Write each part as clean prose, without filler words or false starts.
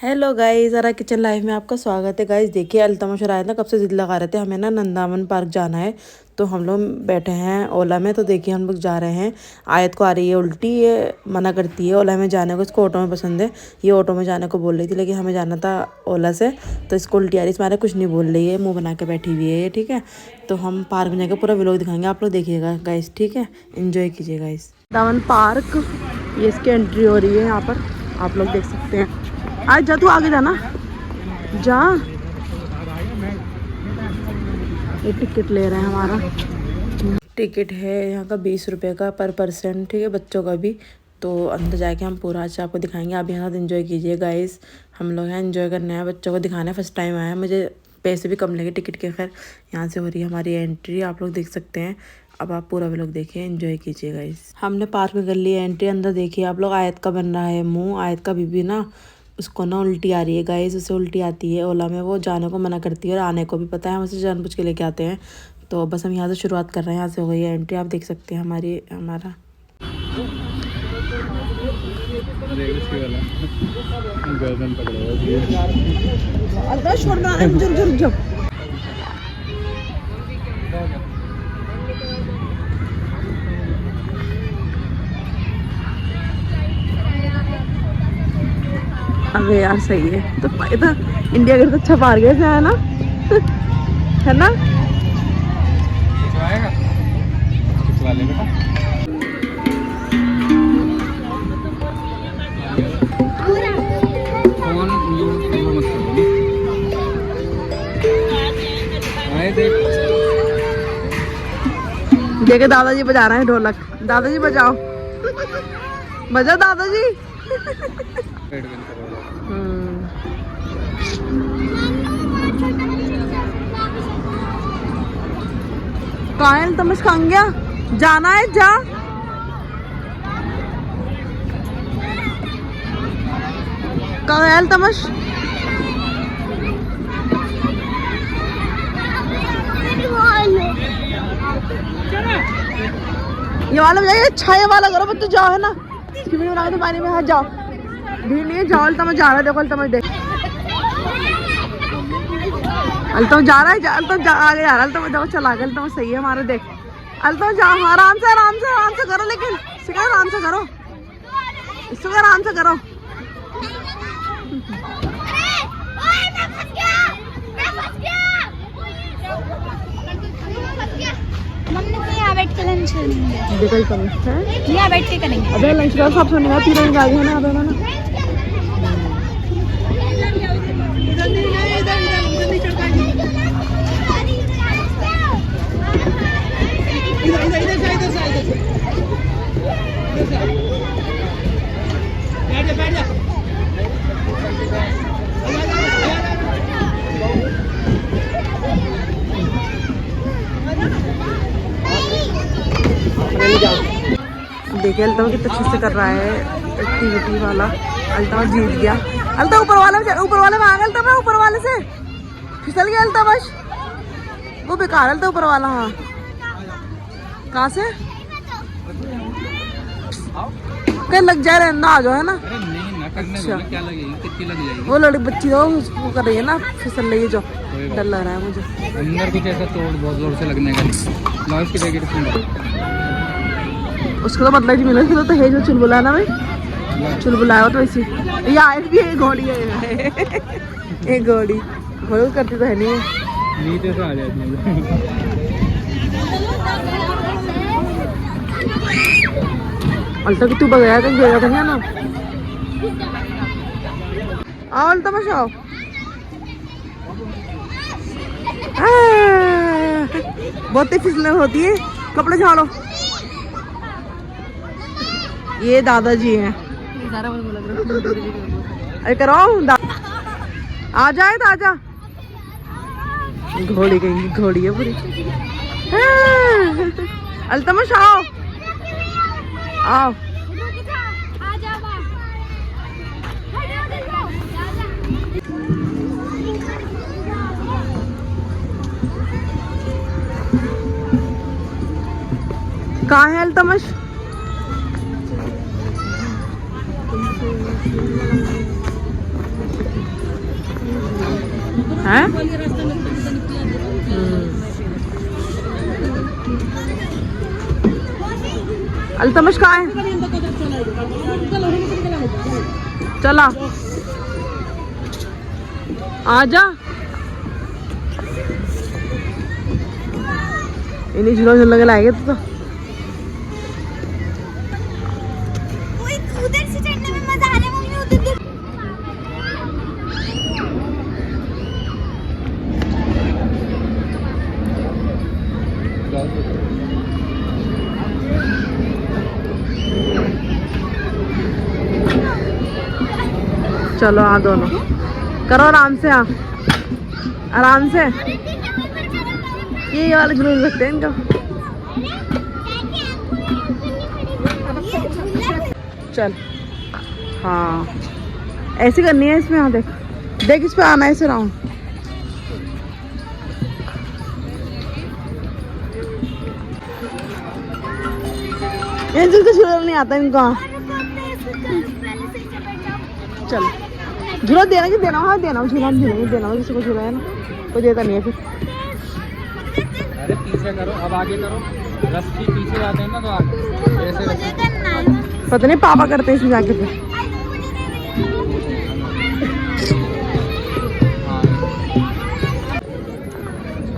Hello guys, ज़रा kitchen life में आपका स्वागत है। गाइस देखिए, अल्तमश और आयत ना कब से जिद लगा रहे थे हमें ना नंदावन पार्क जाना है। तो हम लोग बैठे हैं ओला में। तो देखिए हम लोग जा रहे हैं। आयत को आ रही है उल्टी, ये मना करती है ओला में जाने को, इसको ऑटो में पसंद है। ये ऑटो में जाने को बोल रही थी, लेकिन हमें जाना था ओला से। तो इसको उल्टी आ रही है, इसमें कुछ नहीं बोल रही है, मुँह बना के बैठी हुई है ये। ठीक है, तो हम पार्क में जाकर पूरा व्लॉग दिखाएंगे, आप लोग देखिएगा गाइस। ठीक है, एंजॉय कीजिए गाइस। नंदावन पार्क, ये इसकी एंट्री हो रही है यहाँ पर, आप लोग देख सकते हैं। आज जा, तू आगे जाना, जा। ये टिकट ले रहे हैं, हमारा टिकट है यहाँ का 20 रुपये का पर पर्सन। ठीक है, बच्चों का भी। तो अंदर जाके हम पूरा अच्छा आपको दिखाएंगे, आप यहाँ साथ एंजॉय कीजिए गाइस। हम लोग यहाँ एंजॉय करने हैं, बच्चों को दिखाना है। फर्स्ट टाइम आया है, मुझे पैसे भी कम लगे टिकट के। खैर यहाँ से हो रही है हमारी एंट्री, आप लोग देख सकते हैं। अब आप पूरा भी लोग देखिए, एंजॉय कीजिए गाइस। हमने पार्क में कर ली है एंट्री। अंदर देखिए आप लोग, आयत का बन रहा है मुँह। आयत का बीबी ना, उसको ना उल्टी आ रही है गाइस, उसे उल्टी आती है ओला में, वो जाने को मना करती है और आने को भी पता है, हम उसे जानबूझ के लेके आते हैं। तो बस हम यहाँ से शुरुआत कर रहे हैं, यहाँ से हो गई है एंट्री, आप देख सकते हैं हमारा। अबे यार सही है, तो इंडिया गेट तो अच्छा पार्क है ना है ना। देखे दादाजी बजा रहे हैं ढोलक। दादाजी बजाओ, बजाओ दादाजी। कायल तमस खान गया, जाना है जा। कायल तमस ये वाला जाइए, छाए वाला करो बच्चे, जाओ है ना। स्विमिंग बना के पानी में हाथ जाओ, भीड़ नहीं है, जाओ। अल्तमश जा रहा है, देखो अल्तमश देख, अल्तमश जा रहा है, अल्तमश आगे जा रहा है। अल्तमश देखो चला गया, अल्तमश सही है हमारा, देख। अल्तमश जाओ, आराम से आराम से आराम से करो, लेकिन इसको आराम से करो, इसको आराम से करो। यहाँ बैठ के लंच करेंगे, यहाँ बैठ के करेंगे। अबे लंच का सब सुनेगा, तीनों गाड़ी है ना, अबे ना देखिए अल्तमश कितना अच्छे से कर रहा है एक्टिविटी वाला। अल्तमश जीत गया। अल्तमश ऊपर वाले में आ गया, अल्तमश ऊपर वाले से फिसल गया अल्तमश, वो बेकार है ऊपर वाला। हाँ, कहाँ से कहीं लग जाए, रहना आ जाओ है ना। अच्छा, क्या लगेगी, कितनी लग जाएगी? वो लड़की बच्ची वो कर रही है ना, फिसल रही है, जो डर लग रहा है मुझे। अंदर कुछ ऐसा तोड़ बहुत जोर से लगने का नहीं। लाओ इसकी जैकेट, उसको तो मतलब ही मिला, तो है जो चुलबुला ना भाई, चुलबुलाया हो तो ऐसी। ये आयत भी है, घोड़ी है एक घोड़ी करती तो है नहीं है, नीचे से आ जाती है। अल्टा कि तू बगैर कहीं गिरा था ना। आओ अल्तमश आओ, बहुत ही फिसलन होती है, कपड़े झाड़ो। ये दादाजी हैं, अरे करो आ जाए तो आजा। घोड़ी कहीं घोड़ी है पूरी। अल्तमश आओ आओ। कहाँ है अल्तमश? हैं? अल्तमश कहाँ है? चला आजा। इन्हीं झूला झूला के लाएंगे तो उधर से चढ़ने में मजा आ रहा है मम्मी, उधर देख। चलो हाँ दोनों करो आराम से, हाँ आराम से। ये वाले झूले सकते हैं इनका। चल हाँ ऐसे करनी है इसमें। हाँ देख देख इस पे आना है ऐसे राउंड। ये झूल झूला नहीं आता इनको। चल झूला देना कि देना? हाँ देना झूला, हम झूलेंगे। देना किसी को झूला है ना, कोई देता नहीं है फिर। अरे पीछे करो, अब आगे करो। रस्सी पीछे जाते हैं ना तो आगे ऐसे पता नहीं पापा करते हैं इसमें जाके फिर।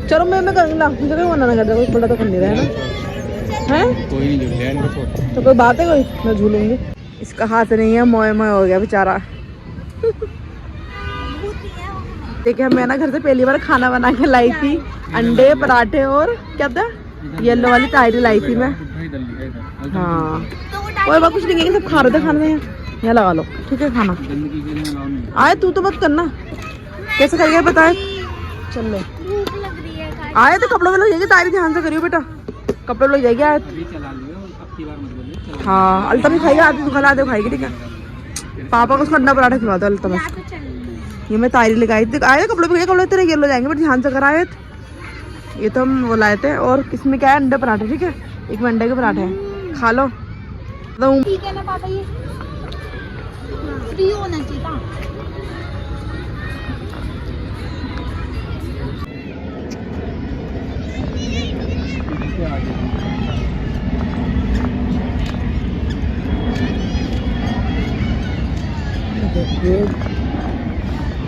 चलो मैं करूँगा, मुझे कोई मना ना कर दे, कोई बड़ा तो कर नहीं रहा है ना। हैं कोई नहीं झूल रहा है तो कोई बात है कोई? मैं झूलूंगी। इसका हाथ नहीं है, मोए मोए हो गया बेचारा। देखिए मैं ना घर से पहली बार खाना बना के लाई थी, अंडे पराठे और क्या था येलो वाली तायरी लाई थी मैं। हाँ कोई बात कुछ नहीं कहेंगे, सब खा रहे थे खाने में। यहाँ लगा लो ठीक है खाना। आए तू तो मत करना, कैसे खाएगा बताए। चल लो आए तो कपड़ों में लग जाएगी तायरी, ध्यान से करियो बेटा, कपड़ों में लग जाएगी। आए हाँ अल्तमी खाएगा, आधी तू खा दे खाएगी ठीक है। पापा को उसको अंडा पराठा खिला दो अल्तमी। ये मैं तायरी लगाई थी। आए कपड़े पे, कपड़े तेरे येलो जाएंगे बट ध्यान से कर। आए ये तो हम वो लाए थे। और इसमें क्या है अंडे पराठे ठीक है, एक में अंडे के पराठे हैं, खा लो। ठीक है ना पापा, ये फ्री होना चाहिए था।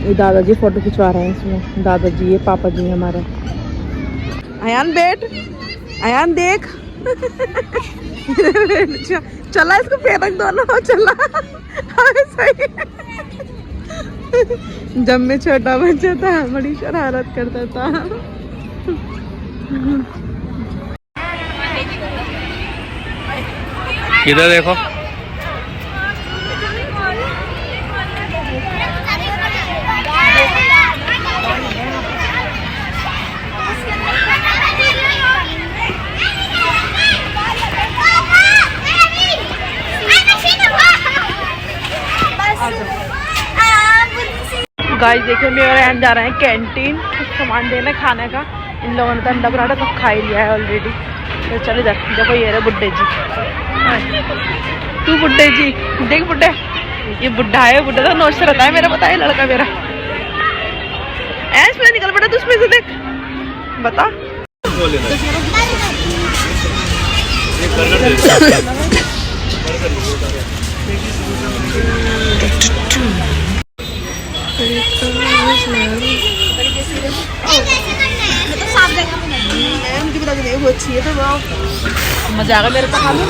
ये दादाजी फोटो खिंचवा रहे हैं इसमें। दादाजी ये पापा जी हमारा। अयान बैठ, अयान देख। चला इसको फेरक दोनों चला। सही। जब मैं छोटा बच्चा था बड़ी शरारत करता था। इधर देखो गाइस देखिए मेरे एंड जा रहे हैं कैंटीन कुछ सामान देने खाने का। इन लोगों ने तो अंडा पराठा तो खा ही लिया है ऑलरेडी। तो चले जा, देखो ये रहे बुड्ढे जी। तू बुड्ढे जी देख, बुड्ढे ये बुड्ढा है। बुड्ढा तो नोच रहता है मेरा, पता है लड़का मेरा। ऐस में निकल पड़ा तू उसमें से, देख बता। वो अच्छी है तो मजा आ गया मेरे तो। खा लो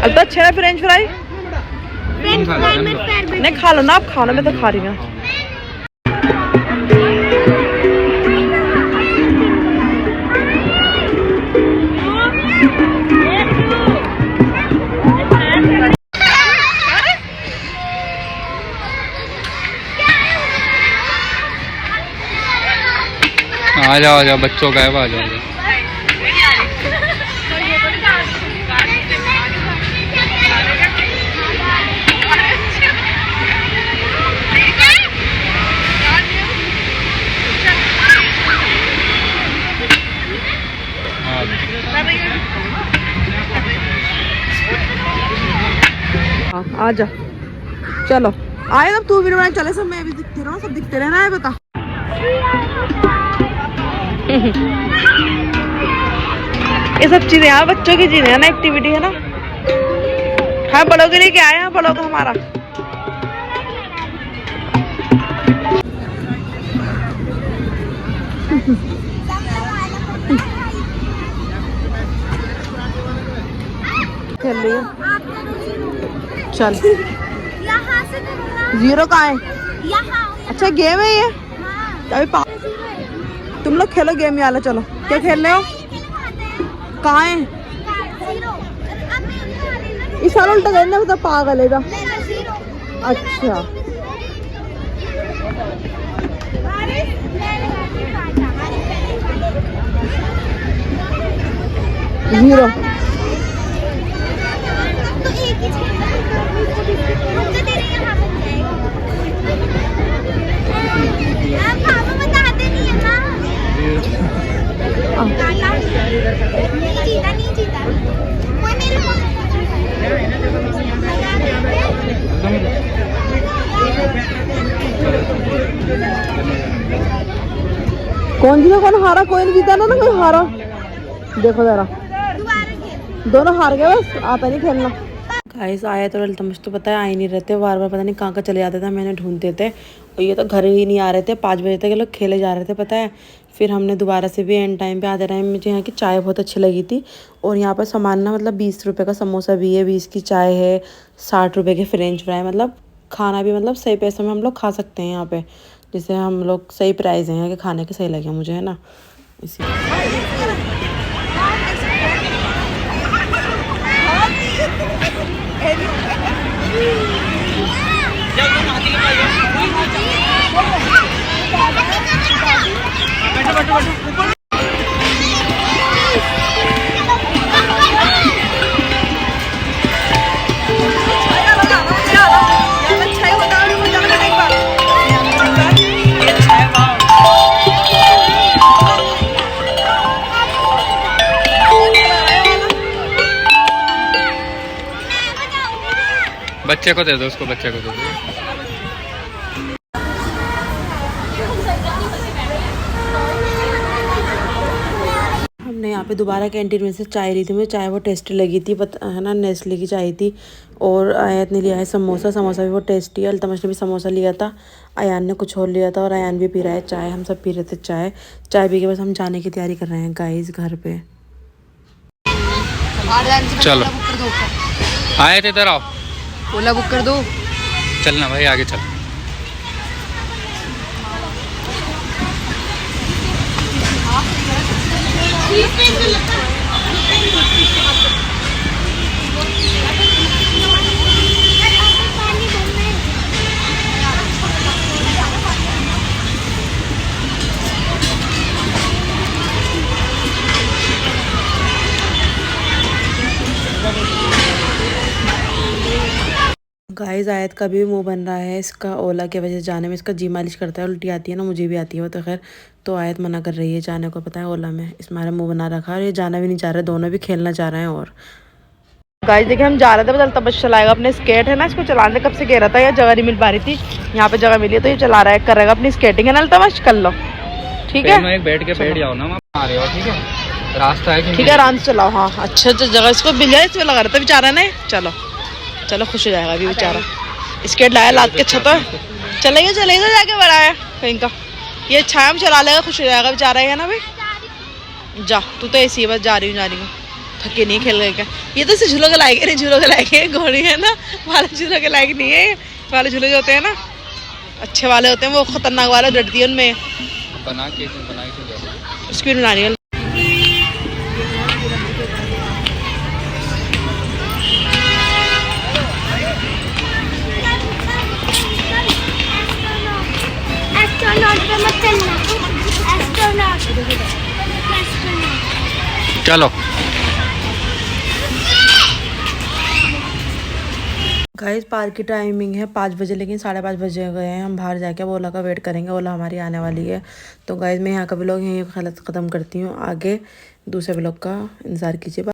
अल्ता अच्छा है फ्रेंच फ्राई। नहीं खा लो ना आप, खा लो, मैं तो खा रही हूँ। आ जाओ बच्चों का है वो, आ जाओ। आ जा चलो आए तब तू वीडियो बनाने चले सब मैं अभी दिखते रहा सब दिखते रहना है बता। ये सब चीजें यार बच्चों की चीजें है ना एक्टिविटी है ना। हाँ बड़ों के लिए क्या है बड़ों का हमारा खेल रही है चल यहाँ से जीरो कहाँ है। यहाँ अच्छा गेम है ये अभी तुम लोग खेलो गेम यार चलो क्या खेल रहे हो कहाँ है इस साल उल्टा करना मतलब पागल है अच्छा जीरो तो एक ही पापा बताते नहीं है ना। नहीं जीता कोई मेरे को कौन जीता कौन हारा कोई नहीं जीता ना कोई हारा देखो जरा दोनों हार गए बस आता नहीं खेलना। गाइस आया तो अल्तमश तो पता है आ ही नहीं रहते बार बार पता नहीं कहाँ चले जाते थे मैंने ढूंढते थे और ये तो घर ही नहीं आ रहे थे 5 बजे तक ये लोग खेले जा रहे थे पता है। फिर हमने दोबारा से भी एंड टाइम पे आते टाइम मुझे यहाँ की चाय बहुत अच्छी लगी थी और यहाँ पर सामान ना मतलब 20 रुपये का समोसा भी है 20 की चाय है 60 रुपये के फ्रेंच फ्राई मतलब खाना भी मतलब सही पैसों में हम लोग खा सकते हैं यहाँ पे जिससे हम लोग सही प्राइस हैं कि खाने के सही लगे मुझे है ना इसी बच्चे को दे दो उसको बच्चे को दे दो। हमने यहाँ पे दोबारा कैंटीन में से चाय ली थी मुझे चाय वो टेस्टी लगी थी है ना नेस्ले की चाय थी और आयत ने लिया है समोसा समोसा भी वो टेस्टी है अल्तमश ने भी समोसा लिया था अयान ने कुछ और लिया था और अयान भी पी रहा है चाय हम सब पी रहे थे चाय चाय पी के बस हम जाने की तैयारी कर रहे हैं गाइस घर पे। चलो आए थे इधर आओ ओला बुक कर दो चलना भाई आगे चल। गाइस आयत का भी मुंह बन रहा है इसका ओला की वजह से जाने में इसका जी मालिश करता है उल्टी आती है ना मुझे भी आती है वो तो खैर तो आयत मना कर रही है जाने को पता है ओला में इसमारा मुंह बना रखा है और ये जाना भी नहीं चाह रहे दोनों भी खेलना चाह रहे हैं। और गाइस देखिए हम जा रहे थे बस अल्तमश चलाएगा अपने स्केट है ना इसको चलाने कब से कह रहा था या जगह नहीं मिल पा रही थी यहाँ पे जगह मिली है तो ये चला रहा है करेगा अपनी स्केटिंग है ना अल्तमश कर लो ठीक है बैठ के बैठ जाओ ना आ रहे हो ठीक है रास्ता है ठीक है आराम से चलाओ। हाँ अच्छा जगह इसको मिल जाए इसमें लगा रहता बेचारा ने चलो चलो खुश हो जाएगा अभी बेचारा स्केट लाया लाद के अच्छा तो चलेगा जाके बड़ा है कहीं का ये अच्छा है हम चला लेगा खुश हो जाएगा बेचारा है ना भाई जा तू तो ऐसी बस जा रही हूँ थके नहीं खेल गए क्या ये तो इसे झूलों के लायक है नहीं झूलों के लायक है घोड़ी है ना वाले झूलों के लायक नहीं है वाले झूले जो होते हैं ना अच्छे वाले होते हैं वो खतरनाक वाले डरती है उनमें बना के उसकी बना रही है। चलो गाइस पार्क की टाइमिंग है 5 बजे लेकिन 5:30 बजे गए हैं हम बाहर जाके ओला का वेट करेंगे ओला हमारी आने वाली है। तो गाइस मैं यहाँ का व्लॉग यहीं ख़त्म करती हूँ आगे दूसरे व्लॉग का इंतज़ार कीजिए।